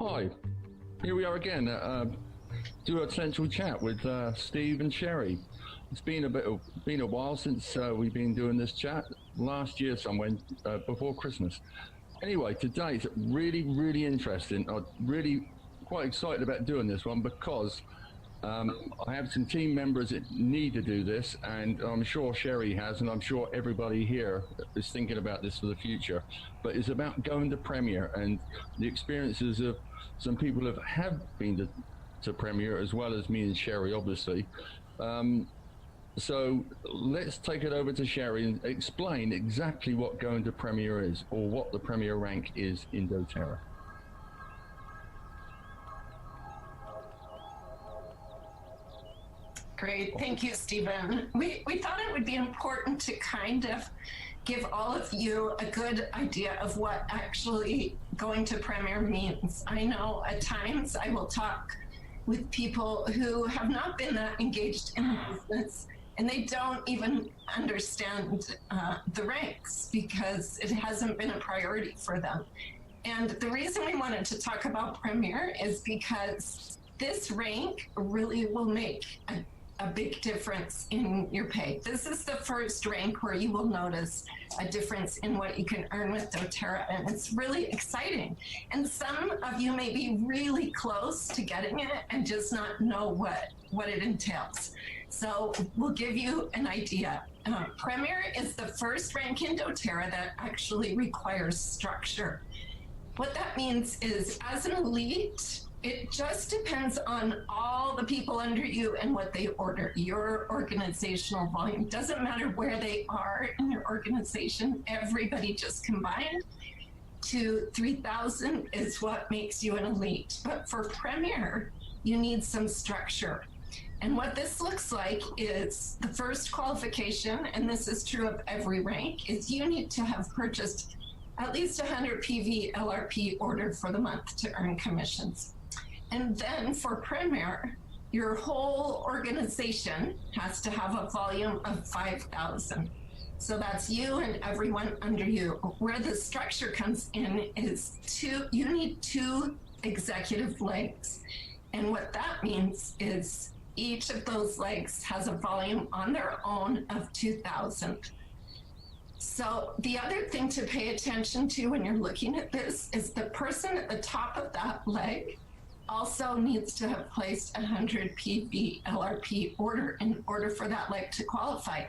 Hi, here we are again at do a central chat with Steve and Sherry. It's been a while since we've been doing this chat. Last year, somewhere before Christmas. Anyway, today it's really interesting. I'm really quite excited about doing this one because I have some team members that need to do this, and I'm sure Sherry has, and I'm sure everybody here is thinking about this for the future. But it's about going to Premier and the experiences of some people who have been to Premier, as well as me and Sherry, obviously. So let's take it over to Sherry and explain exactly what going to Premier is, or what the Premier rank is in Doterra. Great, thank you, Stephen. We thought it would be important to kind of give all of you a good idea of what actually going to Premier means. I know at times I will talk with people who have not been that engaged in the business, and they don't even understand the ranks because it hasn't been a priority for them. And the reason we wanted to talk about Premier is because this rank really will make a big difference in your pay. This is the first rank where you will notice a difference in what you can earn with Doterra, and it's really exciting. And some of you may be really close to getting it and just not know what it entails. So we'll give you an idea. Premier is the first rank in Doterra that actually requires structure. What that means is, as an elite, it just depends on all the people under you and what they order. Your organizational volume doesn't matter where they are in your organization. Everybody just combined to 3,000 is what makes you an elite. But for Premier, you need some structure. And what this looks like is the first qualification, and this is true of every rank, is you need to have purchased at least 100 PV LRP ordered for the month to earn commissions. And then for Premier, your whole organization has to have a volume of 5,000. So that's you and everyone under you. Where the structure comes in is you need 2 executive legs. And what that means is each of those legs has a volume on their own of 2,000. So the other thing to pay attention to when you're looking at this is the person at the top of that leg also needs to have placed 100 PV LRP order in order for that leg to qualify.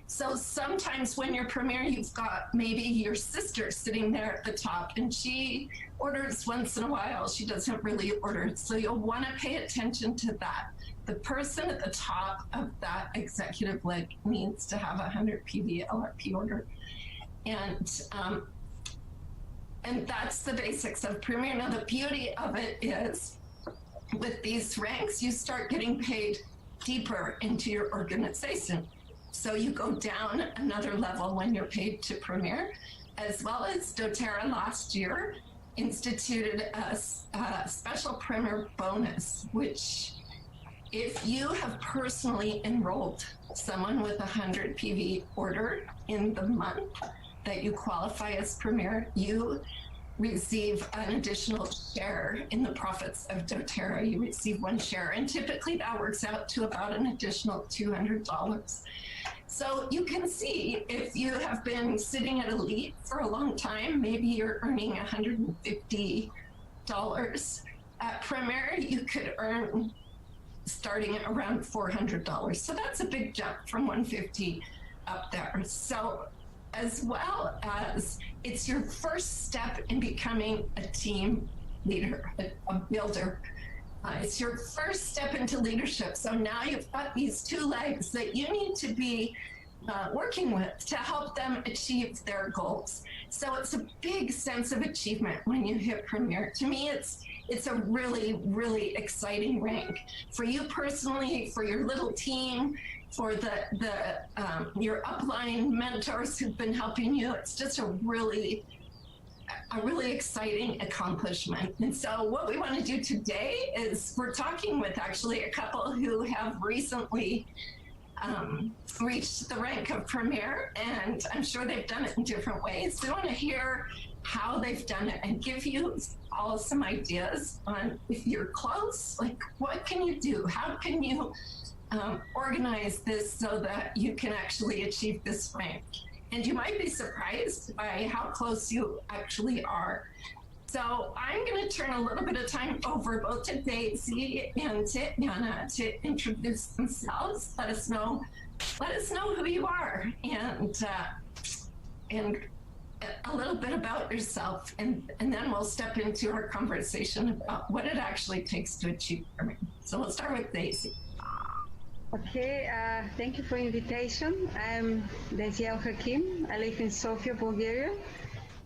So sometimes when you're Premier, you've got maybe your sister sitting there at the top and she orders once in a while. She doesn't really order. So you'll want to pay attention to that. The person at the top of that executive leg needs to have 100 PV LRP order. And that's the basics of Premier. Now, the beauty of it is with these ranks, you start getting paid deeper into your organization. So you go down another level when you're paid to Premier, as well as Doterra last year instituted a special Premier bonus, which if you have personally enrolled someone with 100 PV order in the month that you qualify as Premier, you receive an additional share in the profits of Doterra. You receive 1 share, and typically that works out to about an additional $200. So you can see if you have been sitting at Elite for a long time, maybe you're earning $150. At Premier, you could earn starting at around $400. So that's a big jump from 150 up there. So as well as it's your first step in becoming a team leader, a builder. It's your first step into leadership. So now you've got these 2 legs that you need to be working with to help them achieve their goals. So it's a big sense of achievement when you hit Premier. To me, it's a really, really exciting rank for you personally, for your little team, for your upline mentors who've been helping you. It's just a really exciting accomplishment. And so what we want to do today is we're talking with actually a couple who have recently reached the rank of Premier, and I'm sure they've done it in different ways. We want to hear how they've done it and give you all some ideas on if you're close, like what can you do? How can you organize this so that you can actually achieve this rank? And you might be surprised by how close you actually are. So I'm going to turn a little bit of time over both to Daisy and to Anna to introduce themselves. Let us know who you are and a little bit about yourself, and then we'll step into our conversation about what it actually takes to achieve farming. So we'll start with Daisy. Okay, thank you for the invitation. I'm Danielle Hakim. I live in Sofia, Bulgaria,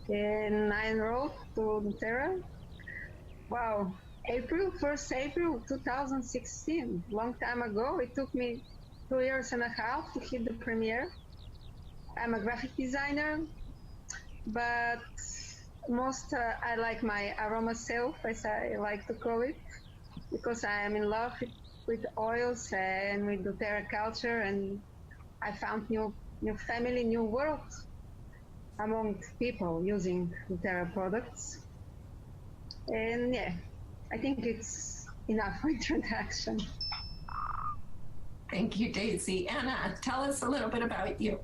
and I enrolled to Doterra. Wow, first April 2016, long time ago. It took me 2.5 years to hit the premiere. I'm a graphic designer, but most I like my aroma self, as I like to call it, because I am in love with oils and with Doterra culture, and I found new family, new world among people using Doterra products. And yeah, I think it's enough for introduction. Thank you, Daisy. Anna, tell us a little bit about you.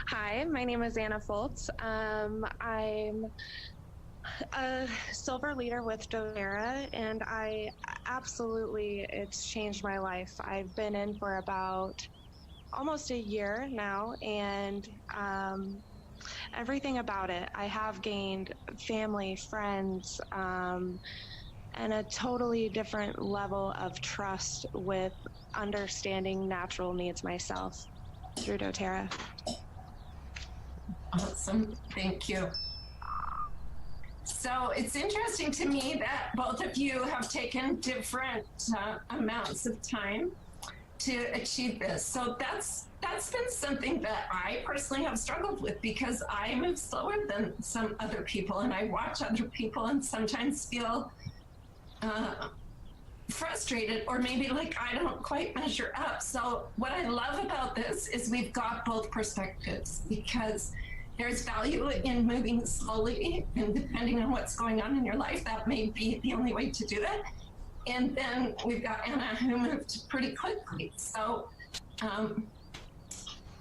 Hi, my name is Anna Foltz. I'm a silver leader with Doterra, and it's changed my life. I've been in for about almost a year now, and everything about it. I have gained family, friends, and a totally different level of trust with understanding natural needs myself through Doterra. Awesome, thank you. So it's interesting to me that both of you have taken different amounts of time to achieve this. So that's been something that I personally have struggled with, because I move slower than some other people, and I watch other people and sometimes feel frustrated, or maybe like I don't quite measure up. So what I love about this is we've got both perspectives, because there's value in moving slowly, and depending on what's going on in your life, that may be the only way to do it. And then we've got Anna, who moved pretty quickly. So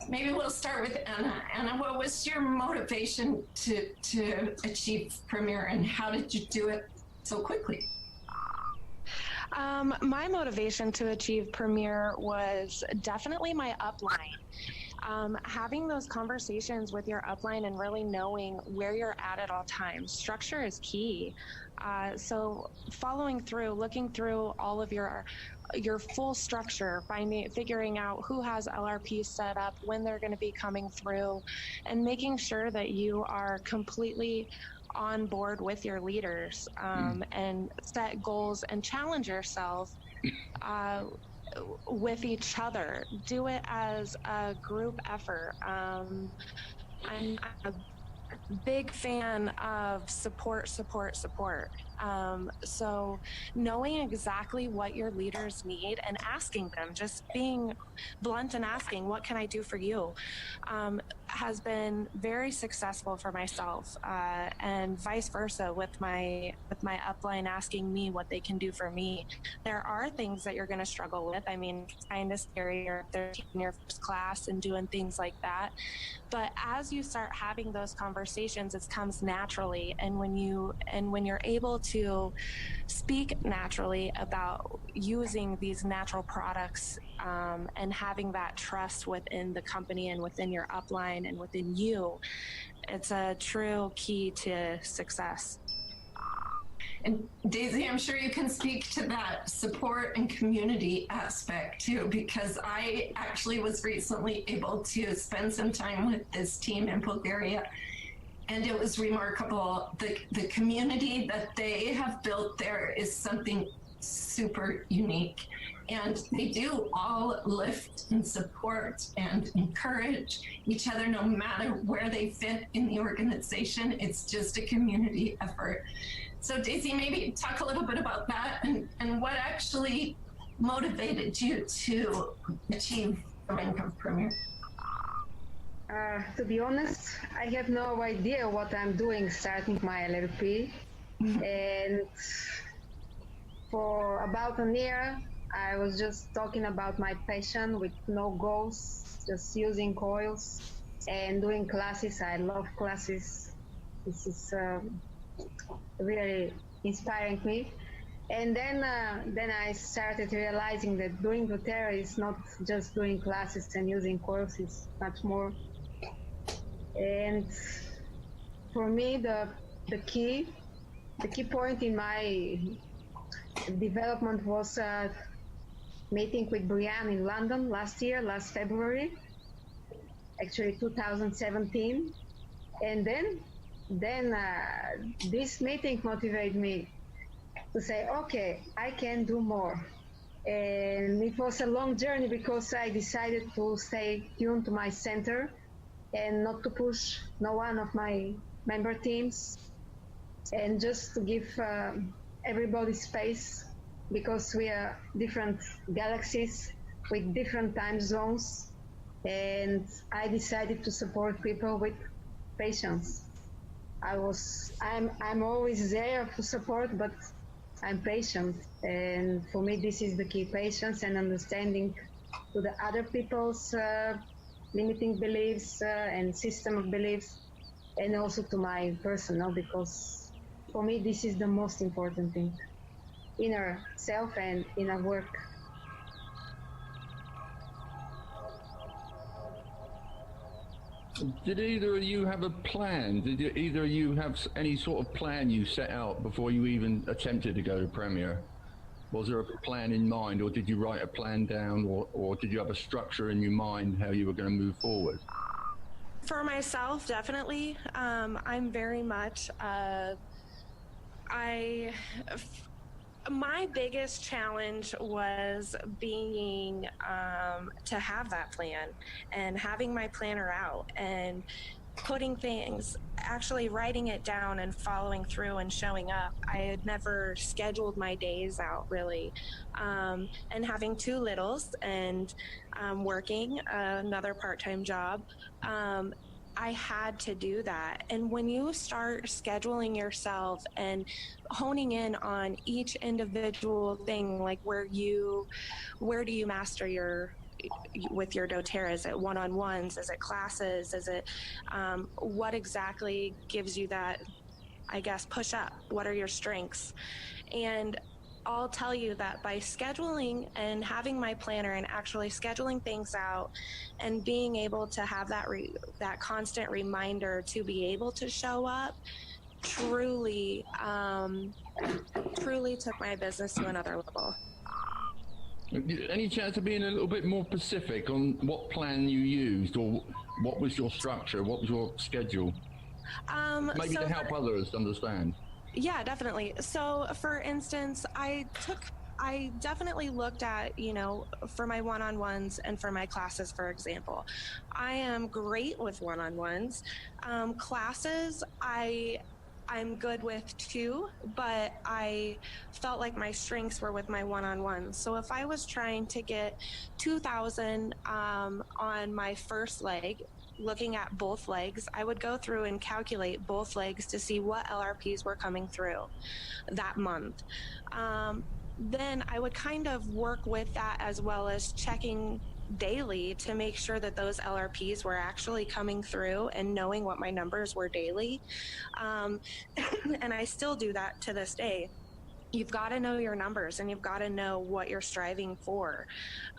maybe we'll start with Anna. Anna, what was your motivation to achieve Premier, and how did you do it so quickly? My motivation to achieve Premier was definitely my upline. Having those conversations with your upline and really knowing where you're at all times. Structure is key. So following through, looking through all of your full structure, figuring out who has LRP set up, when they're going to be coming through, and making sure that you are completely on board with your leaders, and set goals and challenge yourself with each other. Do it as a group effort. I'm a big fan of support. So knowing exactly what your leaders need and asking them, just being blunt and asking, what can I do for you, has been very successful for myself, and vice versa with my upline asking me what they can do for me. There are things that you're going to struggle with. I mean, it's kind of scary. You're in your first class and doing things like that. But as you start having those conversations, it comes naturally. And when you're able to speak naturally about using these natural products, and having that trust within the company and within your upline and within you, it's a true key to success. And Daisy, I'm sure you can speak to that support and community aspect too, because I actually was recently able to spend some time with this team in Bulgaria, and it was remarkable. The community that they have built there is something super unique, and they do all lift and support and encourage each other no matter where they fit in the organization. It's just a community effort. So Daisy, maybe talk a little bit about that, and what actually motivated you to achieve the rank of Premier. To be honest, I have no idea what I'm doing starting my LLP. And for about a year, I was just talking about my passion with no goals, just using coils and doing classes. I love classes. This is really inspiring me. And then I started realizing that doing Doterra is not just doing classes and using coils, it's much more. And for me, the key point in my development was meeting with Brian in London last February, actually 2017. And then this meeting motivated me to say, okay, I can do more. And it was a long journey because I decided to stay tuned to my center and not to push no one of my member teams, and just to give everybody space, because we are different galaxies with different time zones. And I decided to support people with patience. I'm always there to support, but I'm patient. And for me, this is the key: patience and understanding to the other people's limiting beliefs and system of beliefs, and also to my personal, because for me, this is the most important thing: inner self and inner work. Did either of you have a plan? Did either of you have any sort of plan you set out before you even attempted to go to Premier? Was there a plan in mind, or did you write a plan down, or did you have a structure in your mind how you were going to move forward? For myself, definitely. I'm very much, my biggest challenge was being to have that plan and having my planner out and putting things, actually writing it down and following through and showing up. I had never scheduled my days out, really. And having two littles and working another part-time job, I had to do that. And when you start scheduling yourself and honing in on each individual thing, like where do you master with your doTERRA? Is it one-on-ones? Is it classes? Is it what exactly gives you that, I guess, push up? What are your strengths? And I'll tell you that by scheduling and having my planner and actually scheduling things out and being able to have that constant reminder to be able to show up truly took my business to another level. Any chance of being a little bit more specific on what plan you used, or what was your structure? What was your schedule? Maybe to help others understand. Yeah, definitely. So for instance, I definitely looked at, for my one-on-ones and for my classes, for example. I am great with one-on-ones. Classes, I'm good with too, but I felt like my strengths were with my one-on-ones. So if I was trying to get 2,000 on my first leg, looking at both legs, I would go through and calculate both legs to see what LRPs were coming through that month. Then I would kind of work with that, as well as checking daily to make sure that those LRPs were actually coming through and knowing what my numbers were daily. And I still do that to this day. You've got to know your numbers and you've got to know what you're striving for.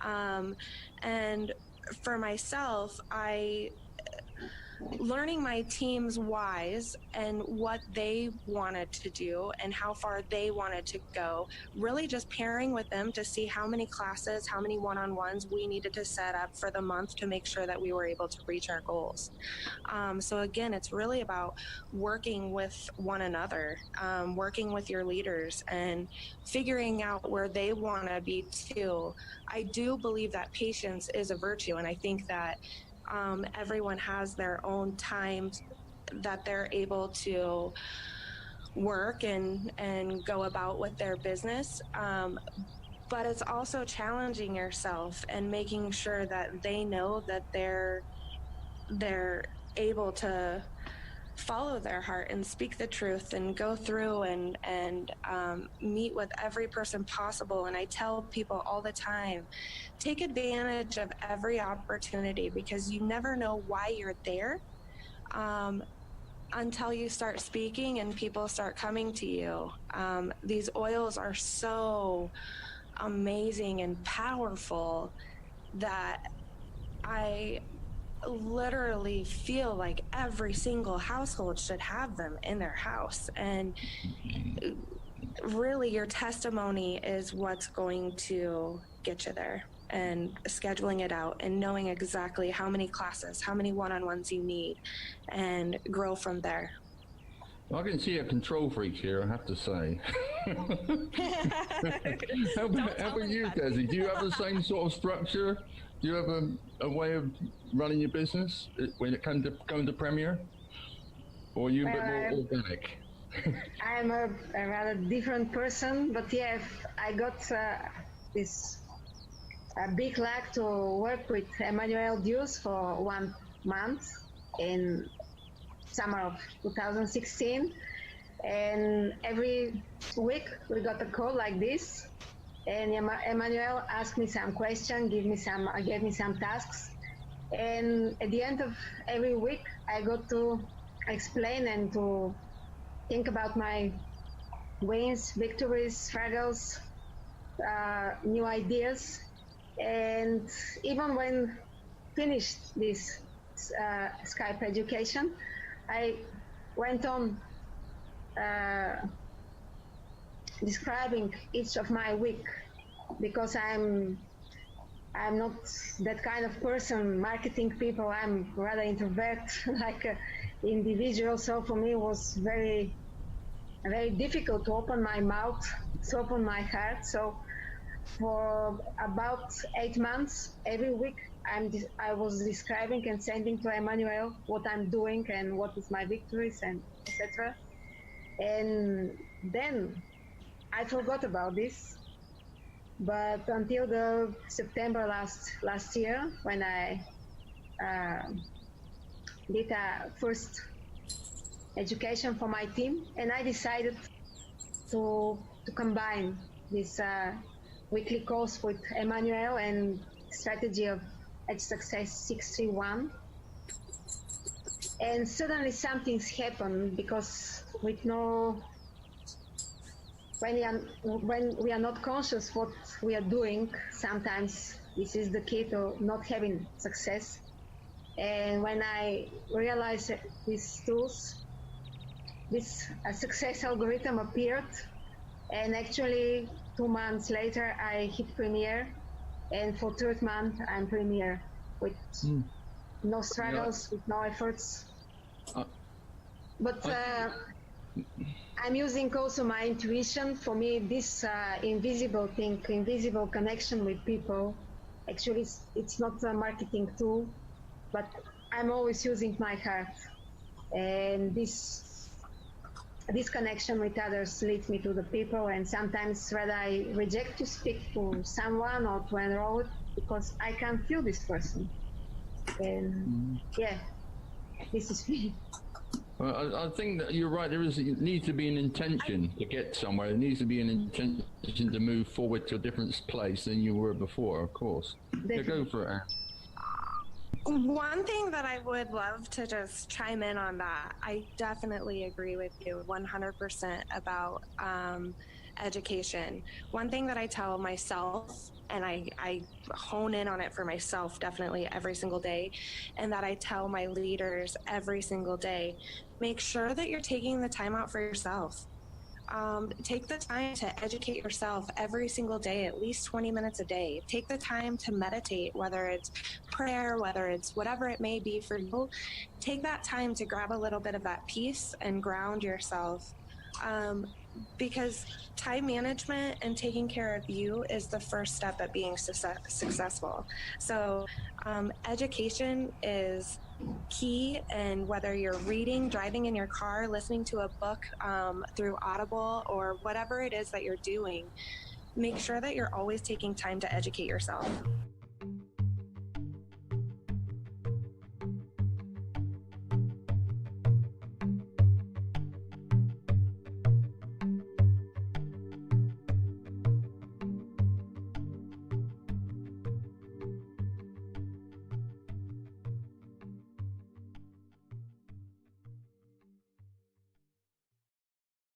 And for myself, learning my team's whys and what they wanted to do and how far they wanted to go, really just pairing with them to see how many classes, how many one-on-ones we needed to set up for the month to make sure that we were able to reach our goals. So again, it's really about working with one another, working with your leaders and figuring out where they want to be too. I do believe that patience is a virtue, and I think that everyone has their own times that they're able to work and go about with their business. But it's also challenging yourself and making sure that they know that they're able to follow their heart and speak the truth and go through and meet with every person possible. And I tell people all the time, take advantage of every opportunity, because you never know why you're there until you start speaking and people start coming to you. These oils are so amazing and powerful that I literally feel like every single household should have them in their house. And really, your testimony is what's going to get you there, and scheduling it out and knowing exactly how many classes, how many one-on-ones you need, and grow from there. I can see a control freak here, I have to say. How about you, Desi? Do you have the same sort of structure? Do you have a way of running your business when it comes to going to Premier? Or are you a bit more organic? I'm a rather different person, but yeah, I got this big luck to work with Emmanuel Deuce for 1 month in summer of 2016. And every week we got a call like this. And Emmanuel asked me some questions, gave me some tasks. And at the end of every week, I got to explain and to think about my wins, victories, struggles, new ideas. And even when finished this Skype education, I went on describing each of my week, because I'm not that kind of person, marketing people. I'm rather introvert, like an individual. So for me, it was very difficult to open my mouth, to open my heart. So for about 8 months, every week, I was describing and sending to Emmanuel what I'm doing and what is my victories and etc. And then I forgot about this, but until the September last year, when I did a first education for my team, and I decided to combine this weekly course with Emmanuel and strategy of Edge Success 631. And suddenly something's happened, because when we are not conscious what we are doing, sometimes this is the key to not having success. And when I realized these tools, this success algorithm appeared, and actually 2 months later I hit Premier, and for 3rd month I'm Premier with no struggles, with no efforts. But I'm using also my intuition. For me, this invisible thing, invisible connection with people, actually it's not a marketing tool, but I'm always using my heart. And this connection with others leads me to the people, and sometimes rather I reject to speak to someone or to enroll, because I can feel this person. And yeah, this is me. Well, I think that you're right. There needs to be an intention to get somewhere. There needs to be an intention to move forward to a different place than you were before, of course. Yeah, go for it, Anne. One thing that I would love to just chime in on that, I definitely agree with you 100% about education. One thing that I tell myself, and I hone in on it for myself definitely every single day, and that I tell my leaders every single day, make sure that you're taking the time out for yourself. Take the time to educate yourself every single day, at least 20 minutes a day. Take the time to meditate, whether it's prayer, whether it's whatever it may be for you. Take that time to grab a little bit of that peace and ground yourself. Because time management and taking care of you is the first step at being successful. So education is key, and whether you're reading, driving in your car, listening to a book through Audible, or whatever it is that you're doing, make sure that you're always taking time to educate yourself.